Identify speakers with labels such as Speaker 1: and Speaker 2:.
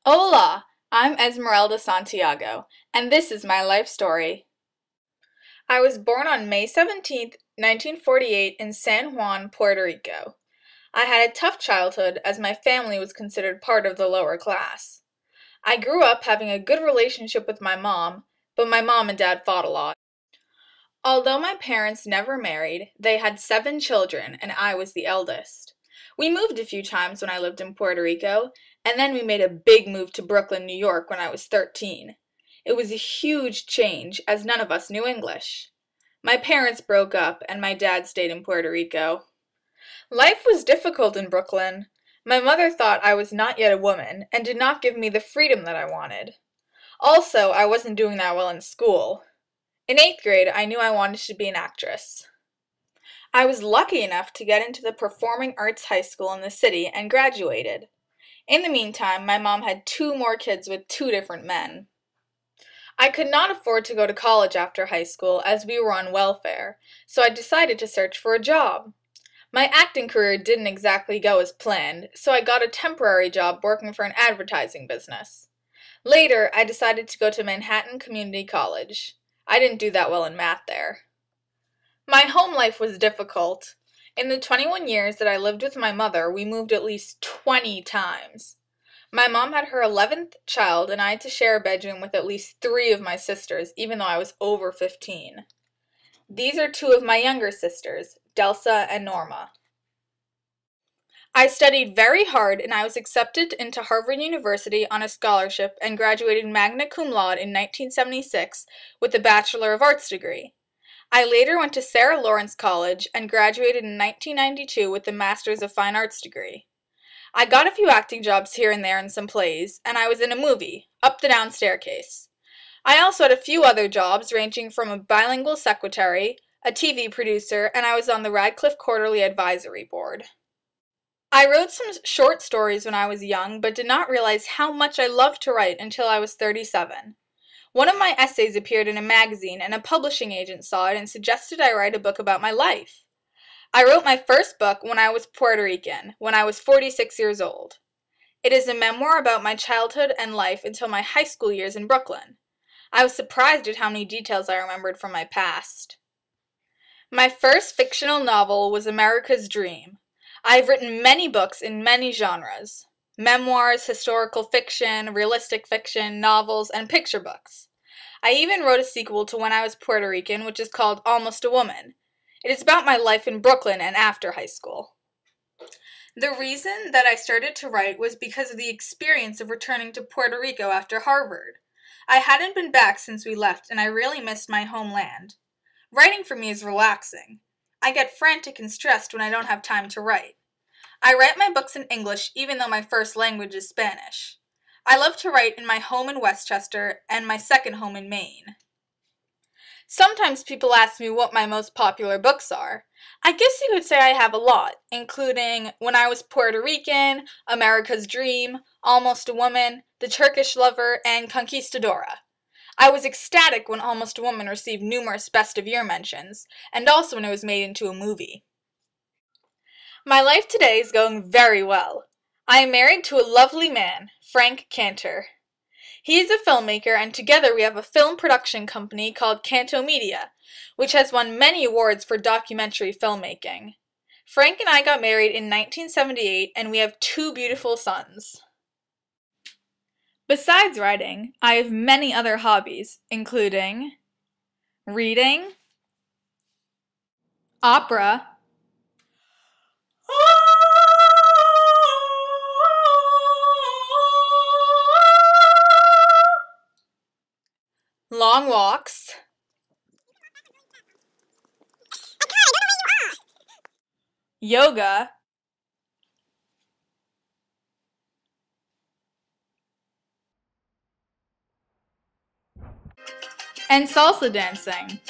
Speaker 1: Hola, I'm Esmeralda Santiago, and this is my life story. I was born on May 17th, 1948 in San Juan, Puerto Rico. I had a tough childhood as my family was considered part of the lower class. I grew up having a good relationship with my mom, but my mom and dad fought a lot. Although my parents never married, they had 7 children and I was the eldest. We moved a few times when I lived in Puerto Rico, and then we made a big move to Brooklyn, New York when I was 13. It was a huge change as none of us knew English. My parents broke up and my dad stayed in Puerto Rico. Life was difficult in Brooklyn. My mother thought I was not yet a woman and did not give me the freedom that I wanted. Also, I wasn't doing that well in school. In 8th grade, I knew I wanted to be an actress. I was lucky enough to get into the performing arts high school in the city and graduated. In the meantime, my mom had 2 more kids with 2 different men. I could not afford to go to college after high school as we were on welfare, so I decided to search for a job. My acting career didn't exactly go as planned, so I got a temporary job working for an advertising business. Later, I decided to go to Manhattan Community College. I didn't do that well in math there. My home life was difficult. In the 21 years that I lived with my mother, we moved at least 20 times. My mom had her 11th child, and I had to share a bedroom with at least 3 of my sisters, even though I was over 15. These are 2 of my younger sisters, Delsa and Norma. I studied very hard and I was accepted into Harvard University on a scholarship and graduated magna cum laude in 1976 with a Bachelor of Arts degree. I later went to Sarah Lawrence College and graduated in 1992 with a Master's of Fine Arts degree. I got a few acting jobs here and there in some plays, and I was in a movie, Up the Down Staircase. I also had a few other jobs ranging from a bilingual secretary, a TV producer, and I was on the Radcliffe Quarterly Advisory Board. I wrote some short stories when I was young, but did not realize how much I loved to write until I was 37. One of my essays appeared in a magazine, and a publishing agent saw it and suggested I write a book about my life. I wrote my first book when I was Puerto Rican, when I was 46 years old. It is a memoir about my childhood and life until my high school years in Brooklyn. I was surprised at how many details I remembered from my past. My first fictional novel was America's Dream. I have written many books in many genres: memoirs, historical fiction, realistic fiction, novels, and picture books. I even wrote a sequel to When I Was Puerto Rican, which is called Almost a Woman. It is about my life in Brooklyn and after high school. The reason that I started to write was because of the experience of returning to Puerto Rico after Harvard. I hadn't been back since we left, and I really missed my homeland. Writing for me is relaxing. I get frantic and stressed when I don't have time to write. I write my books in English even though my first language is Spanish. I love to write in my home in Westchester and my second home in Maine. Sometimes people ask me what my most popular books are. I guess you could say I have a lot, including When I Was Puerto Rican, America's Dream, Almost a Woman, The Turkish Lover, and Conquistadora. I was ecstatic when Almost a Woman received numerous Best of Year mentions, and also when it was made into a movie. My life today is going very well. I am married to a lovely man, Frank Cantor. He is a filmmaker, and together we have a film production company called Canto Media, which has won many awards for documentary filmmaking. Frank and I got married in 1978, and we have 2 beautiful sons. Besides writing, I have many other hobbies, including reading, opera, long walks, yoga, and salsa dancing.